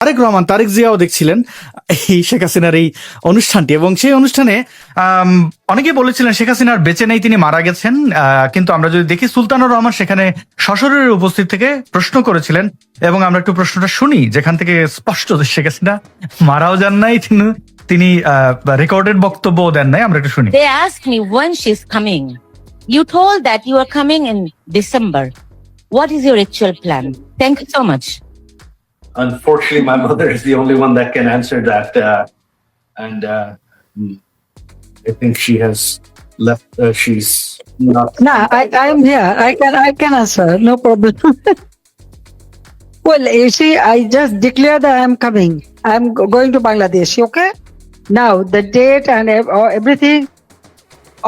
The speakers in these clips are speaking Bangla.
তারেক রহমান, তারেক জিয়াও দেখছিলেন এই শেখ হাসিনার এই অনুষ্ঠানটি, এবং সেই অনুষ্ঠানে অনেকে বলেছিলেন শেখ হাসিনার বেঁচে নেই, তিনি মারা গেছেন। কিন্তু আমরা যদি দেখি, সুলতানুর রহমান সেখানে সশরীরে উপস্থিত থেকে প্রশ্ন করেছিলেন, এবং আমরা একটু প্রশ্নটা শুনি, যেখান থেকে স্পষ্ট যে শেখ হাসিনা মারাও যান নাই, তিনি রেকর্ডেড বক্তব্য দেন নাই। আমরা একটু শুনি। They asked me when she's coming. You told that you are coming in December. What is your actual plan? Thank you so much. Unfortunately, my mother is the only one that can answer that, and I think she has left. She's not. No, I am here. I can answer. No problem. Well, you see, I just declared that I am coming. I am going to Bangladesh. Okay. Now the date and everything.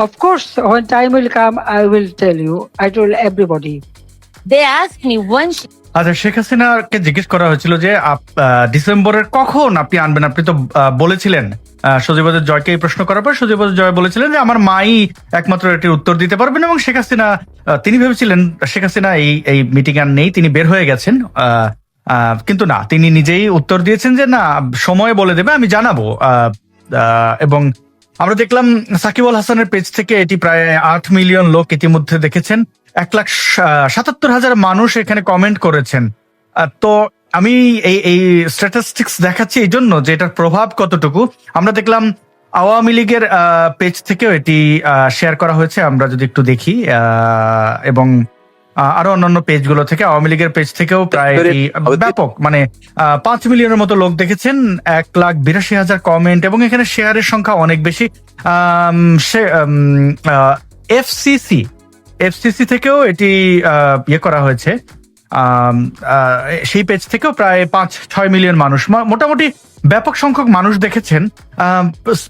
Of course, when time will come, I will tell you. I told everybody. They asked me when she আচ্ছা, শেখ হাসিনাকে জিজ্ঞেস করা হয়েছিল যে ডিসেম্বরের কখন আপনি আনবেন। আপনি তো বলেছিলেন, সজীবদের জয়কে এই প্রশ্ন করার পর সজীবদের জয় বলেছিলেন যে আমার মাই একমাত্র এটির উত্তর দিতে পারবেন, এবং শেখ হাসিনা তিনি ভেবেছিলেন শেখ হাসিনা এই মিটিং আর নেই, তিনি বের হয়ে গেছেন। কিন্তু না, তিনি নিজেই উত্তর দিয়েছেন যে না, সময় বলে দেবে, আমি জানাবো। এবং আমরা দেখলাম সাকিব আল হাসানের পেজ থেকে এটি প্রায় 8 মিলিয়ন লোক ইতিমধ্যে দেখেছেন, 1,77,000 মানুষ এখানে কমেন্ট করেছেন। তো আমি এই স্ট্যাটিস্টিক্স দেখাচ্ছি এই জন্য যে এটার প্রভাব কতটুকু। আমরা দেখলাম আওয়ামী লীগের পেজ থেকেও এটি শেয়ার করা হয়েছে, আমরা যদি একটু দেখি, এবং আরো অন্যান্য পেজগুলো থেকে, আওয়ামী লীগের পেজ থেকেও প্রায় ব্যাপক, মানে 5 মিলিয়নের মতো লোক দেখেছেন, 1,82,000 কমেন্ট, এবং এখানে শেয়ারের সংখ্যা অনেক বেশি। এফসিসি থেকেও এটি ইয়ে করা হয়েছে, সেই পেজ থেকেও প্রায় 5-6 মিলিয়ন মানুষ, মোটামুটি ব্যাপক সংখ্যক মানুষ দেখেছেন।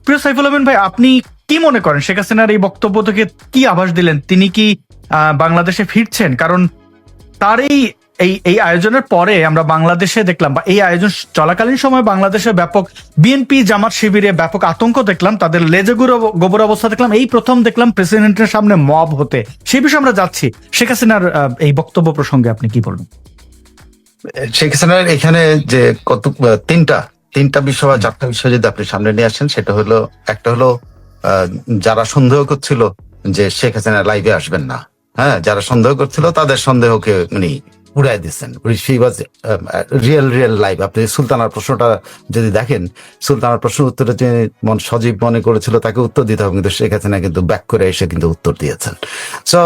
প্রিয় সাইফুল আমিন ভাই, আপনি কি মনে করেন শেখ হাসিনার এই বক্তব্য থেকে কি আভাস দিলেন? তিনি কি বাংলাদেশে ফিরছেন? কারণ তার এই আয়োজনের পরে আমরা বাংলাদেশে দেখলাম, বা এই আয়োজন চলাকালীন সময় বাংলাদেশে ব্যাপক বিএনপি জামাত শিবিরে ব্যাপক আতঙ্ক দেখলাম, তাদের লেজে গোবর অবস্থা দেখলাম, এই প্রথম দেখলাম প্রেসিডেন্টের সামনে মব হতে। সেই বিষয়ে আমরা যাচ্ছি, শেখ হাসিনার এই বক্তব্য প্রসঙ্গে আপনি কি বলবেন? শেখ হাসিনার এখানে যে তিনটা বিষয় বা 4টা বিষয় যদি আপনি সামনে নিয়ে আসেন, সেটা হলো, একটা হলো যারা সন্দেহ করছিল যে শেখ হাসিনা লাইভে আসবেন না, হ্যাঁ, যারা সন্দেহ করছিল তাদের সন্দেহকে উনি উড়াই দিচ্ছেন। Real live. আপনি সুলতানার প্রশ্নটা যদি দেখেন, সুলতানার প্রশ্ন উত্তরে যে সজীব মনে করেছিল তাকে উত্তর দিতে হবে, কিন্তু শেখ হাসিনা কিন্তু ব্যাক করে এসে কিন্তু উত্তর দিয়েছেন। সো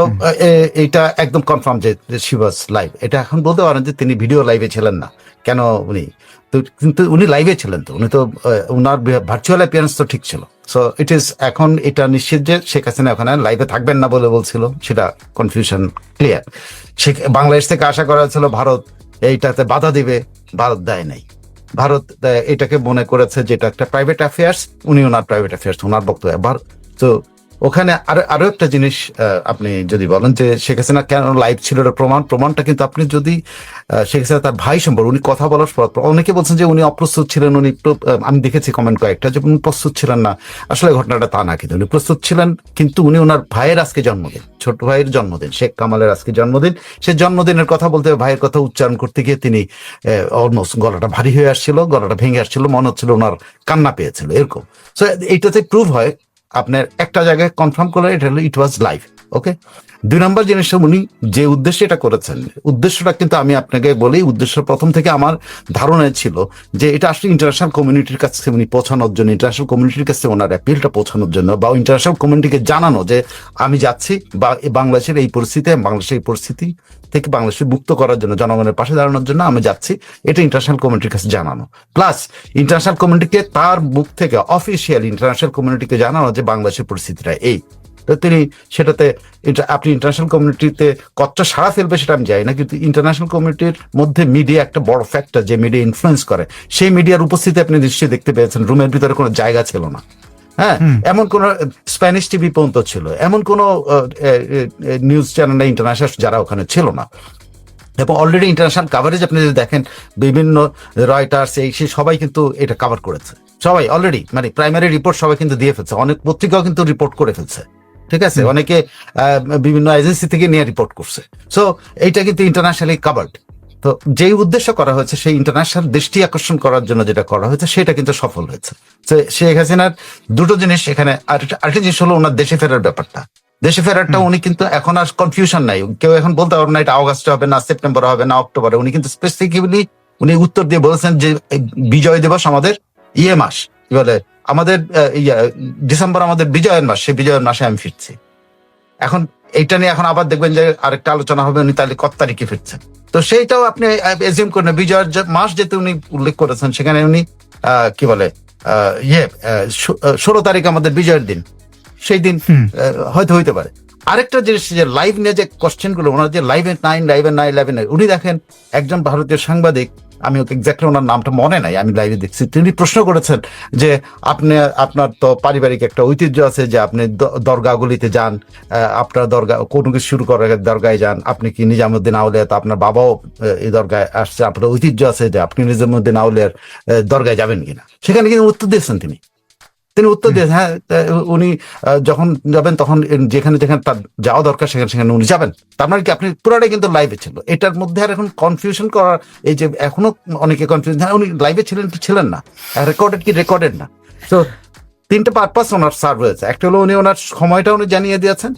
এটা একদম কনফার্ম যে শি ওয়াজ লাইভ। এটা এখন বলতে পারেন যে তিনি ভিডিও লাইভে ছিলেন না কেন, উনি তো, কিন্তু উনি লাইভে ছিলেন, তো উনি তো উনার ভার্চুয়াল অ্যাপিয়ারেন্স তো ঠিক ছিল। সো ইট ইজ, এখন এটা নিশ্চিত যে শেখ হাসিনা ওখানে লাইভে থাকবেন না বলে বলছিল, সেটা কনফিউশন ক্লিয়ার। বাংলাদেশ থেকে আশা করা হচ্ছিল ভারত এইটাতে বাধা দিবে, ভারত দেয় নাই। ভারত এটাকে মনে করেছে যে এটা একটা প্রাইভেট অ্যাফেয়ার্স, উনি ওনার প্রাইভেট অ্যাফেয়ার্স, ওনার বক্তব্য। তো ওখানে আরো একটা জিনিস আপনি যদি বলেন যে শেখ হাসিনা কেন লাইভ ছিল, প্রমাণটা কিন্তু আপনি যদি শেখ হাসিনা তার ভাই সম্পর্কে উনি কথা বলার পর, অনেকে বলছেন যে উনি অপ্রস্তুত ছিলেন, উনি আমি দেখেছি কমেন্ট কয়েকটা যে উনি প্রস্তুত ছিলেন না। আসলে ঘটনাটা তা না, কিন্তু উনি প্রস্তুত ছিলেন, কিন্তু উনি ওনার ভাইয়ের আজকে জন্মদিন, ছোট ভাইয়ের জন্মদিন, শেখ কামালের আজকে জন্মদিন, সে জন্মদিনের কথা বলতে ভাইয়ের কথা উচ্চারণ করতে গিয়ে তিনি অলমোস্ট গলাটা ভারী হয়ে আসছিল, গলাটা ভেঙে আসছিল, মনে হচ্ছিল ওনার কান্না পেয়েছিল এরকম। সো এইটাতে প্রুভ হয়, আপনার একটা জায়গায় কনফার্ম করে এটা হলো ইট ওয়াজ লাইভ। ওকে, 2 নম্বর জিনিসটা, উনি যে উদ্দেশ্যে এটা করেছেন, উদ্দেশ্যটা কিন্তু আমি আপনাকে বলি, উদ্দেশ্য প্রথম থেকে আমার ধারণা ছিল যে এটা আসলে ইন্টারন্যাশনাল কমিউনিটির কাছে উনি পৌঁছানোর জন্য, ইন্টারন্যাশনাল কমিউনিটির কাছে ওনার অ্যাপিলটা পৌঁছানোর জন্য, বা ইন্টারন্যাশনাল কমিউনিটিকে জানানো যে আমি যাচ্ছি, বা বাংলাদেশের এই পরিস্থিতি, বাংলাদেশের এই পরিস্থিতি থেকে বাংলাদেশকে মুক্ত করার জন্য, জনগণের পাশে দাঁড়ানোর জন্য আমি যাচ্ছি, এটা ইন্টারন্যাশনাল কমিউনিটির কাছে জানানো। প্লাস ইন্টারন্যাশনাল কমিউনিটিকে তার মুখ থেকে অফিসিয়াল ইন্টারন্যাশনাল কমিউনিটিকে জানানো যে বাংলাদেশের পরিস্থিতিটা এই। তো তিনি সেটাতে, আপনি ইন্টারন্যাশনাল কমিউনিটিতে কতটা সাড়া ফেলবে সেটা আমি জানি না, কিন্তু ইন্টারন্যাশনাল কমিউনিটির মধ্যে মিডিয়া একটা বড় ফ্যাক্টর, যে মিডিয়া ইনফ্লুয়েন্স করে, সেই মিডিয়ার উপস্থিতি আপনি নিশ্চয়ই দেখতে পেয়েছেন। রুমের ভিতরে কোনো জায়গা ছিল না, হ্যাঁ, এমন কোন স্প্যানিশ টিভি পর্যন্ত ছিল, এমন কোন নিউজ চ্যানেল ইন্টারন্যাশনাল যারা ওখানে ছিল না। এবং অলরেডি ইন্টারন্যাশনাল কাভারেজ আপনি যদি দেখেন, বিভিন্ন রয়টার্স এই সেই সবাই কিন্তু এটা কাভার করেছে, সবাই অলরেডি, মানে প্রাইমারি রিপোর্ট সবাই কিন্তু দিয়ে ফেলছে, অনেক পত্রিকাও কিন্তু রিপোর্ট করে ফেলছে, ঠিক আছে, অনেকে বিভিন্ন এজেন্সি থেকে নিয়ে রিপোর্ট করছে। সো এইটা কিন্তু ইন্টারন্যাশনালি কাভার্ড। তো যেই উদ্দেশ্য করা হয়েছে সেই ইন্টারন্যাশনাল দৃষ্টি আকর্ষণ করার জন্য যেটা করা হয়েছে সেটা কিন্তু সফল হয়েছে। তো শেখ হাসিনার দুটো জিনিস এখানে, আরেকটা জিনিস হলো ওনার দেশে ফেরার ব্যাপারটা। দেশে ফেরারটা উনি কিন্তু এখন আর কনফিউশন নাই, কেউ এখন বলতে পারবে না এটা আগস্টে হবে না সেপ্টেম্বরে হবে না অক্টোবরে। উনি কিন্তু স্পেসিফিকলি উনি উত্তর দিয়ে বলেছেন যে বিজয় দিবস আমাদের মাস, কি বলে আমাদের ডিসেম্বর আমাদের বিজয়ের মাস, সেই বিজয়ের মাসে আমি ফিরছি। এখন এইটা নিয়ে এখন আবার দেখবেন যে আরেকটা আলোচনা হবে উনি তাহলে কত তারিখে ফিরছেন। তো সেইটাও আপনি এজিউম করেন, বিজয়ের মাস যেতে উনি উল্লেখ করেছেন, সেখানে উনি কি বলে 16 তারিখ আমাদের বিজয়ের দিন, সেই দিন হয়তো হইতে পারে। আরেকটা জিনিস যে লাইভ নিয়ে যে কোশ্চেন গুলো ওনার যে লাইভে 9 উনি দেখেন একজন ভারতীয় সাংবাদিক, আমি ওকে এক্স্যাক্টলি ওনার নামটা মনে নাই, আমি লাইভে দেখছি, তিনি প্রশ্ন করেছেন যে আপনার তো পারিবারিক একটা ঐতিহ্য আছে যে আপনি দরগাগুলিতে যান, আপনার দরগা কোনো কিছু শুরু করার দরগায় যান, আপনি কি নিজামুদ্দিন আউলিয়া, তো আপনার বাবাও এই দরগায় আসছে, আপনার ঐতিহ্য আছে যে আপনি নিজামুদ্দিন আউলিয়ার দরগায় যাবেন কিনা। সেখানে কিন্তু উত্তর দিয়েছেন তিনি উত্তর দিয়ে হ্যাঁ উনি যখন যাবেন তখন যেখানে যেখানে তার যাওয়া দরকার সেখানে সেখানে উনি যাবেন। তার মানে কি আপনি পুরোটাই কিন্তু লাইভে ছিল। এটার মধ্যে আর এখন কনফিউশন করার, এই যে এখনো অনেকে কনফিউশন, হ্যাঁ উনি লাইভে ছিলেন কি ছিলেন না, রেকর্ডেড কি রেকর্ডেড না। তো তিনটা পারপাস ওনার সার্ভ হয়েছে। একটা হলো উনি ওনার সময়টা উনি জানিয়ে দিয়েছেন,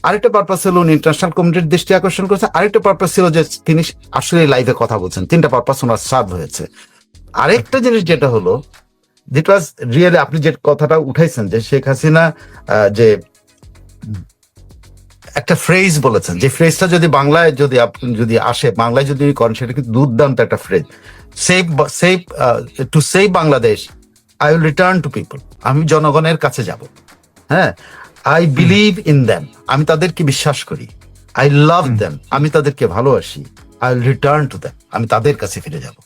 আরেকটা পারপাস হলো উনি ইন্টারন্যাশনাল কমিউনিটির দৃষ্টি আকর্ষণ করেছেন, আরেকটা পারপাস ছিল যে তিনি আসলে লাইভে কথা বলছেন। তিনটা পারপাস ওনার সার্ভ হয়েছে। আরেকটা জিনিস যেটা হলো যেটা রিয়েলি আপনি যে কথাটা উঠাইছেন যে শেখ হাসিনা যে একটা ফ্রেজ বলেছেন, যে ফ্রেজটা যদি বাংলায় যদি আসে, বাংলায় যদি করেন, সেটা কিন্তু দুর্দান্ত একটা phrase, to save Bangladesh I will return to people, আমি জনগণের কাছে যাব। হ্যাঁ, আই বিলিভ ইন দ্যাম, আমি তাদেরকে বিশ্বাস করি, আই লাভ দ্যাম, আমি তাদেরকে ভালোবাসি, I will return to them, আমি তাদের কাছে ফিরে যাব।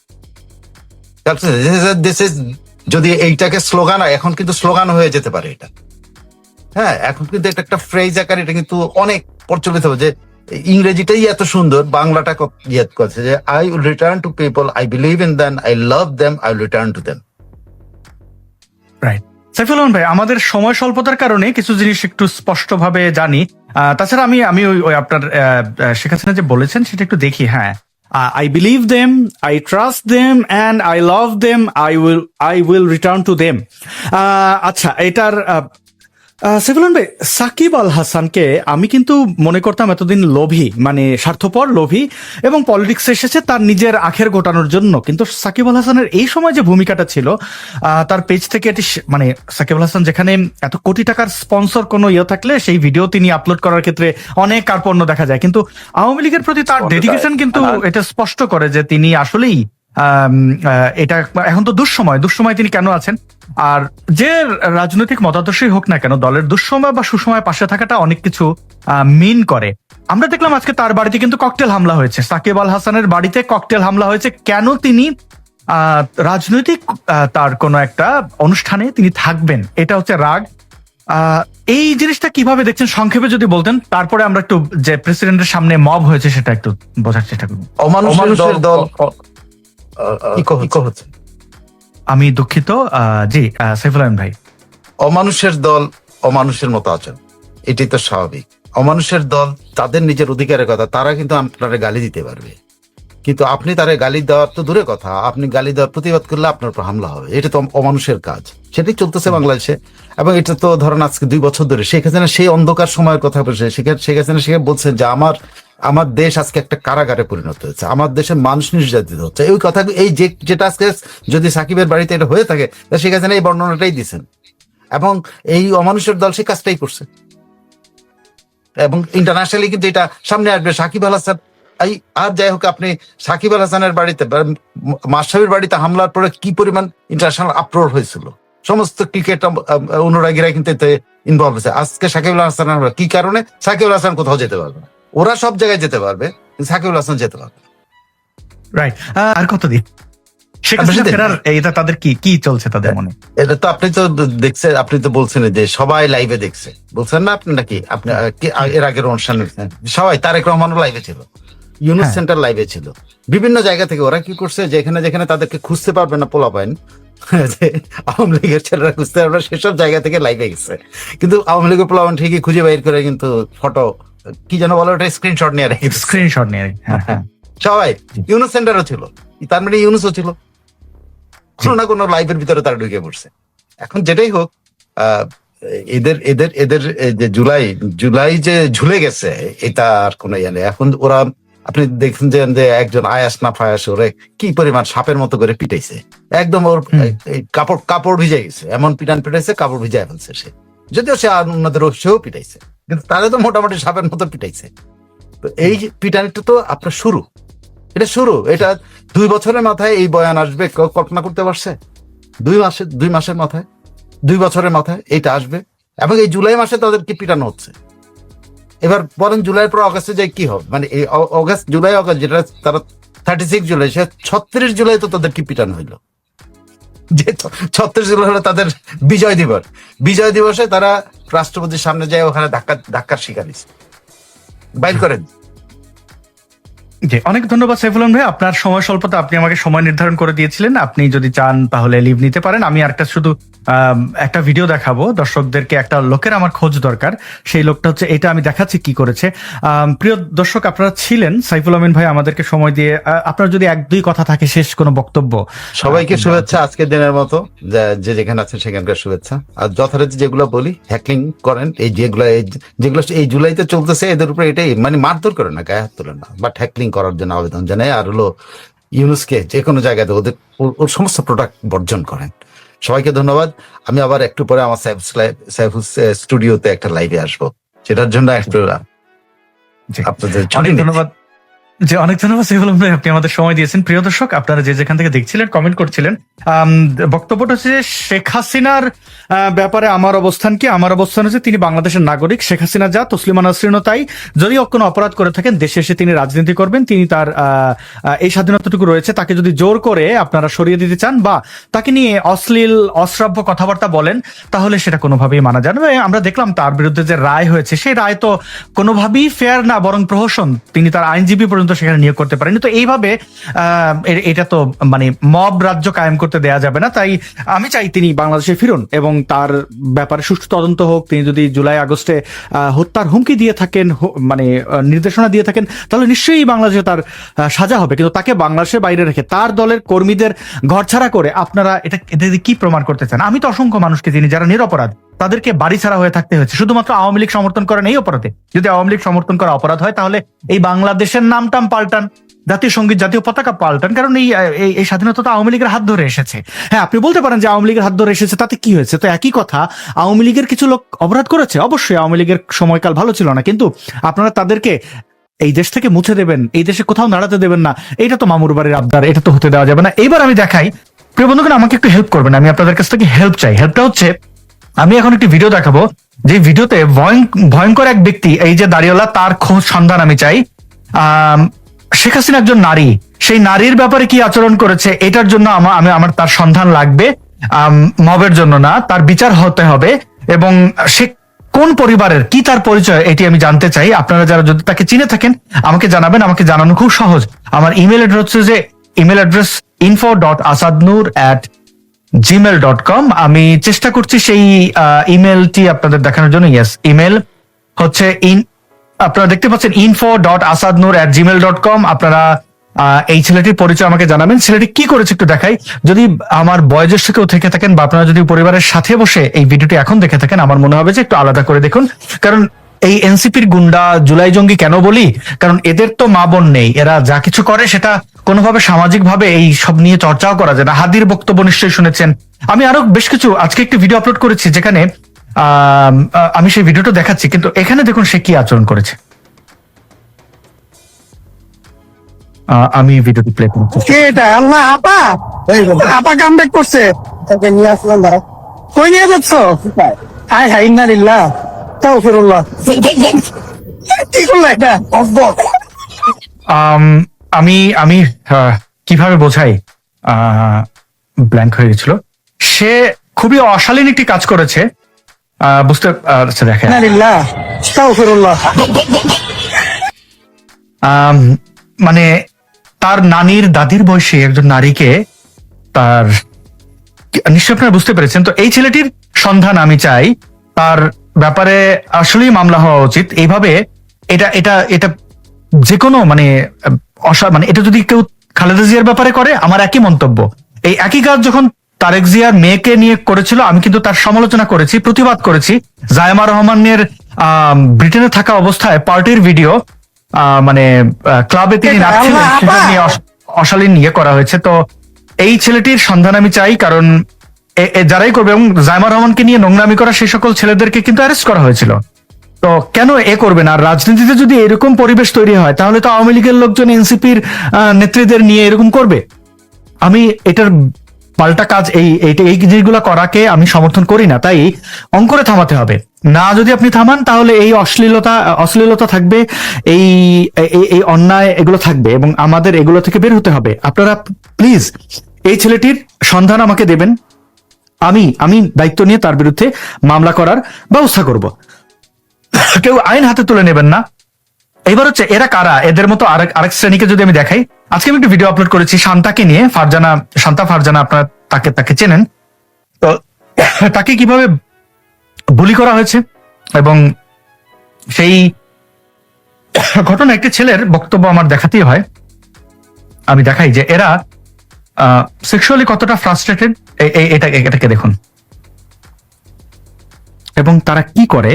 যদি এইটাকে স্লোগান হয়, এখন কিন্তু স্লোগান হয়ে যেতে পারে এটা। হ্যাঁ, এখন কিন্তু এটা একটা ফ্রেজ আকার, এটা কিন্তু অনেক প্রচলিত হবে যে ইংরেজিটাই এত সুন্দর, বাংলাটা ইয়ে করছে যে I will return to people, I believe in them, I love them, I will return to them. Right. Saiful Rahman ভাই, আমাদের সময় স্বল্পতার কারণে কিছু জিনিস একটু স্পষ্টভাবে জানি। তাছাড়া আমি ওই আপনার শেখ হাসিনা যে বলেছেন সেটা একটু দেখি। হ্যাঁ, I believe them, I trust them, and I love them. I will return to them. আচ্ছা, এটার সাইফুল ভাই, সাকিব আল হাসানকে আমি কিন্তু মনে করতাম এতদিন লোভী, মানে স্বার্থপর, লোভী, এবং পলিটিক্সে এসেছে তার নিজের আখের গোটানোর জন্য। কিন্তু সাকিব আল হাসানের এই সময় যে ভূমিকাটা ছিল, তার পেজ থেকে এটি মানে সাকিব আল হাসান যেখানে এত কোটি টাকার স্পন্সর কোনো ইয়ে থাকলে সেই ভিডিও তিনি আপলোড করার ক্ষেত্রে অনেক কার্পণ্য দেখা যায়, কিন্তু আওয়ামী লীগের প্রতি তার ডেডিকেশন কিন্তু এটা স্পষ্ট করে যে তিনি আসলেই এটা এখন তো দুঃসময় তিনি কেন আছেন। আর যে রাজনৈতিক মতাদর্শই হোক না কেন, দলের দুঃসময় বা সুসময় পাশে থাকাটা অনেক কিছু মিন করে। আমরা দেখলাম আজকে তার বাড়িতে কিন্তু ককটেল হামলা হয়েছে, সাকিব আল হাসানের বাড়িতে ককটেল হামলা হয়েছে। কেন? তিনি রাজনৈতিক তার কোনো একটা অনুষ্ঠানে তিনি থাকবেন, এটা হচ্ছে রাগ। এই জিনিসটা কিভাবে দেখছেন সংক্ষেপে যদি বলতেন, তারপরে আমরা একটু যে প্রেসিডেন্টের সামনে মব হয়েছে সেটা একটু বোঝার চেষ্টা করব। অমানুষের দল হচ্ছে, আমি দুঃখিত। জি সাইফুল রহমান ভাই, অমানুষের দল অমানুষের মতো আচরণ, এটাই তো স্বাভাবিক। অমানুষের দল তাদের নিজের অধিকারের কথা, তারা কিন্তু আপনারা গালি দিতে পারবে, কিন্তু আপনি তারা গালি দেওয়ার তো দূরে কথা, আপনি গালি দেওয়ার প্রতিবাদ করলে আপনার উপর হামলা হবে। এটা তো অমানুষের কাজ, সেটাই চলতেছে বাংলাদেশে। এবং এটা তো ধরেন আজকে 2 বছর ধরে শেখ হাসিনা সেই অন্ধকার সময়ের কথা বলছে। শেখ হাসিনা সেখানে বলছেন যে আমার দেশ আজকে একটা কারাগারে পরিণত হয়েছে, আমার দেশের মানুষ নির্যাতিত হচ্ছে। এই কথা যেটা আজকে যদি সাকিবের বাড়িতে এটা হয়ে থাকে, শেখ হাসিনা এই বর্ণনাটাই দিচ্ছেন, এবং এই অমানুষের দল সেই কাজটাই করছে। এবং ইন্টারন্যাশনালি কিন্তু এটা সামনে আসবে। সাকিব আল হাসান আর যাই হোক, আপনি সাকিব আল হাসানের বাড়িতে, মাশরাফির বাড়িতে হামলার পরে কি পরিমাণ ইন্টারন্যাশনাল আপ্রোর হয়েছিল, সমস্ত ক্রিকেট অনুরাগীরা কিন্তু এতে ইনভলভ হয়েছে। আজকে সাকিব আল হাসান কি কারণে? সাকিব আল হাসান কোথাও যেতে পারবে না, ওরা সব জায়গায় যেতে পারবে, সাকিব আল হাসান যেতে পারবে। রাইট। আর কতদিন এটা তাদের কি চলছে তাদের মনে? এটা তো আপনি তো দেখছেন, আপনি তো বলছেন যে সবাই লাইভে দেখছে, বলছেন না আপনি? নাকি আপনি এর আগের অনুষ্ঠান দেখছেন? সবাই, তারেক রহমানও লাইভে ছিল, ইউনুস সেন্টার লাইভে ছিল, বিভিন্ন জায়গা থেকে ওরা কি করছে, যেখানে যেখানে তাদেরকে খুঁজতে পারবে না পোলাপাইন, যে আওয়ামী লীগের ছেলেরা খুঁজতে পারবে না, সেসব জায়গা থেকে লাইভে গেছে। কিন্তু আওয়ামী লীগের পোলাপাইন ঠিকই খুঁজে বাইর করে কিন্তু ফটো কি যেন বলে ওটা স্ক্রিনশট নিয়ে রেখে, স্ক্রিনশট নিয়ে সবাই। ইউনুস সেন্টারও ছিল, তার মানে ইউনুসও ছিল, কোনো না কোনো লাইফের ভিতরে তারা ঢুকে পড়ছে। এখন যেটাই হোক, এদের এদের এদের যে জুলাই যে ঝুলে গেছে, এটা আর কোনো ইয়ে নেই। এখন ওরা, আপনি দেখছেন যে একজন আয়াস না ফায়াস ওরে কি পরিমাণ সাপের মতো করে পিটাইছে, একদম ওর কাপড় ভিজে গেছে, এমন পিটান পিটাইছে, কাপড় ভিজায় ফেলছে সে। যদিও সে অন্যদের সেও পিটাইছে, কিন্তু তাহলে তো মোটামুটি সাপের মতো পিটাইছে। তো এই পিটানিটা তো আপনার শুরু, এটা শুরু। এটা 2 বছরের মাথায় এই বয়ান আসবে, কেউ কল্পনা করতে পারছে? 2 মাসের মাথায়, 2 বছরের মাথায় এইটা আসবে, এবং এই জুলাই মাসে তাদেরকে পিটানো হচ্ছে। এবার বলেন জুলাইয়ের পর অগাস্টে যাই কি হবে? মানে এই জুলাই অগাস্ট, যেটা তারা 36 জুলাই, সে 36 জুলাই তো তাদেরকে পিটানো হইলো। যে 36 জুলাই হলো তাদের বিজয় দিবস। বিজয় দিবসে তারা রাষ্ট্রপতির সামনে যায়, ওখানে ধাক্কার শিকার হয়েছে, বাইর করেন। জি, অনেক ধন্যবাদ সাইফুল আলম ভাই, আপনার সময় স্বল্পতা, আপনি আমাকে সময় নির্ধারণ করে দিয়েছিলেন। আপনি যদি চান তাহলে লিভ নিতে পারেন। আমি আরেকটা শুধু একটা ভিডিও দেখাবো দর্শকদেরকে, একটা লোকের আমার খোঁজ দরকার। সেই লোকটা হচ্ছে এটা, আমি দেখাচ্ছি কি করেছে। প্রিয় দর্শক, আপনারা ছিলেন, সাইফুল আমিন ভাই আমাদেরকে সময় দিয়ে, আপনার যদি 1-2 কথা থাকে, শেষ কোনো বক্তব্য। সবাইকে শুভেচ্ছা আজকের দিনের মতো, যে যেখানে আছেন সেখানকার শুভেচ্ছা। আর যথারীতি যেগুলো বলি, হ্যাকিং করেন, যেগুলো এই জুলাইতে চলতেছে, এদের উপরে এটাই মানে মারধর করে না, গায়ে হাত তোলেন না, বাট হ্যাকলিং করার জন্য আবেদন জানাই। আর হলো ইউনুসকে যে কোনো জায়গাতে ওর সমস্ত প্রোডাক্ট বর্জন করেন। সবাইকে ধন্যবাদ। আমি আবার একটু পরে আমার সাইফুস স্টুডিওতে একটা লাইভে আসবো, সেটার জন্য একটু আপনাদের অনেক ধন্যবাদ। যে অনেক ধন্যবাদ সাইফুল আলম ভাই, আপনি আমাদের সময় দিয়েছেন। প্রিয় দর্শক, আপনারা যে যেখান থেকে দেখছিলেন, কমেন্ট করছিলেন, বক্তব্যটা হচ্ছে যে শেখ হাসিনার ব্যাপারে আমার অবস্থান কি? আমার অবস্থান হচ্ছে তিনি বাংলাদেশের নাগরিক, শেখ হাসিনা যা, তসলিমা নাসরিনও তাই। যদি কোনো অপরাধ করে থাকেন, দেশে এসে তিনি রাজনীতি করবেন, তিনি তার এই স্বাধীনতাটুকু রয়েছে। তাকে যদি জোর করে আপনারা সরিয়ে দিতে চান বা তাকে নিয়ে অশ্লীল অশ্রাব্য কথাবার্তা বলেন, তাহলে সেটা কোনোভাবেই মানা যাবে না। আমরা দেখলাম তার বিরুদ্ধে যে রায় হয়েছে, সেই রায় তো কোনোভাবেই ফেয়ার না, বরং প্রহসন। তিনি তার আইনজীবী পর্যন্ত সেখানে নিয়োগ করতে পারেনি। তো এইভাবে এটা তো মানে মব রাজ্য কায়েম করতে দেয়া যাবে না। তাই আমি চাই তিনি বাংলাদেশে ফিরুন এবং তার ব্যাপারে সুষ্ঠু তদন্ত হোক। তিনি যদি জুলাই আগস্টে হত্যার হুমকি দিয়ে থাকেন, মানে নির্দেশনা দিয়ে থাকেন, তাহলে নিশ্চয়ই বাংলাদেশে তার সাজা হবে। কিন্তু তাকে বাংলাদেশের বাইরে রেখে তার দলের কর্মীদের ঘরছাড়া করে আপনারা এটা কি প্রমাণ করতে চান? আমি তো অসংখ্য মানুষকে চিনি যারা নিরপরাধ, তাদেরকে বাড়ি ছাড়া হয়ে থাকতে হয়েছে শুধুমাত্র আওয়ামী লীগ সমর্থন করেন এই অপরাধে। যদি আওয়ামী লীগ সমর্থন করা অপরাধ হয়, তাহলে এই বাংলাদেশের নামটাম পাল্টান, জাতীয় সঙ্গীত, জাতীয় পতাকা পাল্টান। কারণ এই স্বাধীনতা তো আওয়ামী লীগের হাত ধরে এসেছে। হ্যাঁ, আপনি বলতে পারেন যে আওয়ামী লীগের হাত ধরে এসেছে, তাতে কি হয়েছে? তো একই কথা, আওয়ামী লীগের কিছু লোক অপরাধ করেছে, অবশ্যই আওয়ামী লীগের সময়কাল ভালো ছিল না, কিন্তু আপনারা তাদেরকে এই দেশ থেকে মুছে দেবেন, এই দেশে কোথাও নাড়াতে দেবেন না, এটা তো মামুর বাড়ির আবদার, এটা তো হতে দেওয়া যাবে না। এইবার আমি দেখাই, প্রিয় বন্ধুগণ, আমাকে একটু হেল্প করবেন, আমি আপনাদের কাছ থেকে হেল্প চাই। হেল্পটা হচ্ছে, আমি এখন একটি ভিডিও দেখাবো, যে ভিডিওতে ভয়ঙ্কর এক ব্যক্তি, এই যে দাড়িওয়ালা, তার খোঁজ সন্ধান আমি চাই। শেখ হাসিনা একজন নারী, সেই নারীর ব্যাপারে কি আচরণ করেছে, এটার জন্য আমার তার সন্ধান লাগবে, মবের জন্য না, তার বিচার হতে হবে। এবং সে কোন পরিবারের, কি তার পরিচয়, এটি আমি জানতে চাই। আপনারা যারা যদি তাকে চিনে থাকেন আমাকে জানাবেন, আমাকে জানানো খুব সহজ। আমার ইমেল অ্যাড্রেস হচ্ছে যে info.asadnoor@gmail.com। আমি চেষ্টা করছি সেই ইমেলটি আপনাদের দেখানোর জন্য। ইয়েস, ইমেল হচ্ছে আপনারা দেখতে পাচ্ছেন info.asadnoor@gmail.com। আপনারা এই ছেলেটির পরিচয় আমাকে জানাবেন। ছেলেটি কি করেছে একটু দেখাই। যদি আমার বয়োজ্যেষ্ঠ কেউ থেকে থাকেন বা আপনারা যদি পরিবারের সাথে বসে এই ভিডিওটি এখন দেখে থাকেন, আমার মনে হবে যে একটু আলাদা করে দেখুন। কারণ এই এনসিপির গুন্ডা, জুলাই জঙ্গি কেন বলি? কারণ এদের তো মা বোন নেই, এরা যা কিছু করে সেটা কোনোভাবে সামাজিক ভাবে এই সব নিয়ে চর্চাও করা যায় না। হাদির বক্তব্য নিশ্চয়ই শুনেছেন। আমি আরো বেশ কিছু আজকে একটি ভিডিও আপলোড করেছি, যেখানে আমি সেই ভিডিওটা দেখাচ্ছি, কিন্তু এখানে দেখুন সে কি আচরণ করেছে। আমি ভিডিওটি প্লে করছি। এটা আল্লাহ আপা আপা কামব্যাক করছে, তাকে নিয়ে আসলাম। ধরো কই নিয়ে যাচ্ছ? হাই হাই ইন্নালিল্লাহ তাওফিরুল্লাহ। কি করলা এটা? আমি কিভাবে বোঝাই, ব্ল্যাঙ্ক হয়ে গেছিল। সে খুবই অশালীন একটি কাজ করেছে, বুঝতে দেখেন। ইন্নালিল্লাহ তাওফিরুল্লাহ। মানে তার নানির দাদির বয়সী একজন নারীকে, তার নিশ্চয় আপনারা বুঝতে পেরেছেন। তো এই ছেলেটির সন্ধান আমি চাই, তার ব্যাপারে আসলেই মামলা হওয়া উচিত। এইভাবে এটা যে কোনো মানে মানে এটা যদি কেউ খালেদা জিয়ার ব্যাপারে করে আমার একই মন্তব্য। এই একই কাজ যখন তারেক জিয়ার মেয়েকে নিয়ে করেছিল আমি কিন্তু তার সমালোচনা করেছি, প্রতিবাদ করেছি। জায়মা রহমানের ব্রিটেনে থাকা অবস্থায় পার্টির ভিডিও মানে ক্লাবে তিনি নাচছিলেন সেটা নিয়ে অশালীন নিয়ে করা হয়েছে। তো এই ছেলেটির সন্ধান আমি চাই, কারণ যারাই করবে, এবং জায়মা রহমানকে নিয়ে নোংরামি করা সেই সকল ছেলেদেরকে কিন্তু অ্যারেস্ট করা হয়েছিল। তো কেন এ করবে না? আর রাজনীতিতে যদি এরকম পরিবেশ তৈরি হয় তাহলে তো আওয়ামী লীগের লোকজন এনসিপির নেত্রীদের নিয়ে এরকম করবে। আমি এটার পাল্টা কাজ এই জিনিসগুলো করাকে আমি সমর্থন করি না। তাই অঙ্কুরে থামাতে হবে। না যদি আপনি থামান তাহলে এই অশ্লীলতা থাকবে, এই এই অন্যায় এগুলো থাকবে, এবং আমাদের এগুলো থেকে বের হতে হবে। আপনারা প্লিজ এই ছেলেটির সন্ধান আমাকে দেবেন, আমি দায়িত্ব নিয়ে তার বিরুদ্ধে মামলা করার ব্যবস্থা করব। কেউ আইন হাতে তুলে নেবেন না। এবার হচ্ছে এরা কারা, এদের মতো আরেক শ্রেণীকে যদি আমি দেখাই, আজকে আমি একটা ভিডিও আপলোড করেছি শান্তাকে নিয়ে, শান্তা ফারজানা, আপনারা তাকে চেনেন। তো তাকে কিভাবে বুলি করা হয়েছে, এবং সেই ঘটনা একটি ছেলের বক্তব্য আমার দেখাতেই হয়। আমি দেখাই যে এরা সেক্সুয়ালি কতটা ফ্রাস্ট্রেটেড, এটাকে দেখুন, এবং তারা কি করে।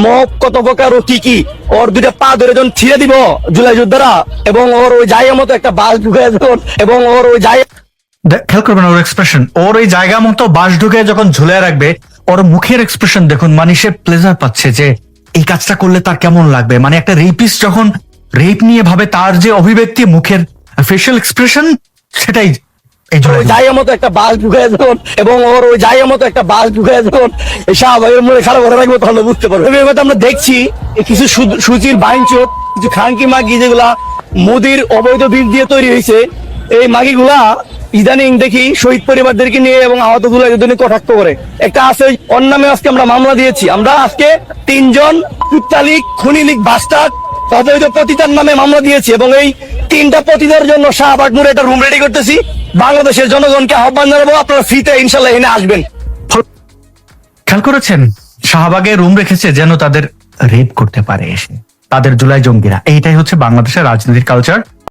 মব কত প্রকার ও কি কি, ওর দুইটা পা ধরে যখন ছিঁড়ে দিব জুলাই যোদ্ধারা, এবং ওর ওই জায়গার মতো একটা বাস ঢুকে যখন, এবং ওর ওই জায়গা খেয়াল করবেন ওর এক্সপ্রেশন, ওর ওই জায়গা মতো বাঁশ ঢুকে যখন ঝুলে রাখবে, ওর মুখের এক্সপ্রেশন দেখুন, মানে সে প্লেজার পাচ্ছে যে এই কাজটা করলে তার কেমন লাগবে। মানে একটা রেপিস্ট যখন রেপ নিয়ে ভাবে, তার যে অভিব্যক্তি, মুখের ফেশিয়াল এক্সপ্রেশন, সেটাই জায়গার মতো একটা বাস ঢুকে যখন, এবং ওর ওই জায়গার মতো একটা বাস ঢুকে যখন শাহবাগের মনে খারাপ করে রাখবো, তাহলে বুঝতে পারবো। আমরা দেখছি কিছু সুচির বাইনচোট, কিছু খানকি মাগি যেগুলা মোদির অবৈধ বীজ দিয়ে তৈরি হয়েছে, এই মাগিগুলা ইদানিং দেখি শহীদ পরিবারদেরকে নিয়ে এবং আহত দুলাইদের কটাক্ষ করে। একটা আছে ওর নামে আজকে আমরা মামলা দিয়েছি। আমরা আজকে 3 জন কুত্তালিক, খুনিলিক, বাস্টার্ড, অবৈধ পতিতার নামে মামলা দিয়েছি, এবং এই 3টা পতিতার জন্য শাহবাগ মোড়ে একটা রুম রেডি করতেছি। বাংলাদেশের জনগণকে আহ্বান জানাবো, আপনারা ফ্রিতে ইনশাল্লাহ এনে আসবেন। খেয়াল করেছেন, শাহবাগে রুম রেখেছে যেন তাদের রেপ করতে পারে এসে, তাদের জুলাই জঙ্গিরা। এইটাই হচ্ছে বাংলাদেশের রাজনীতির কালচার।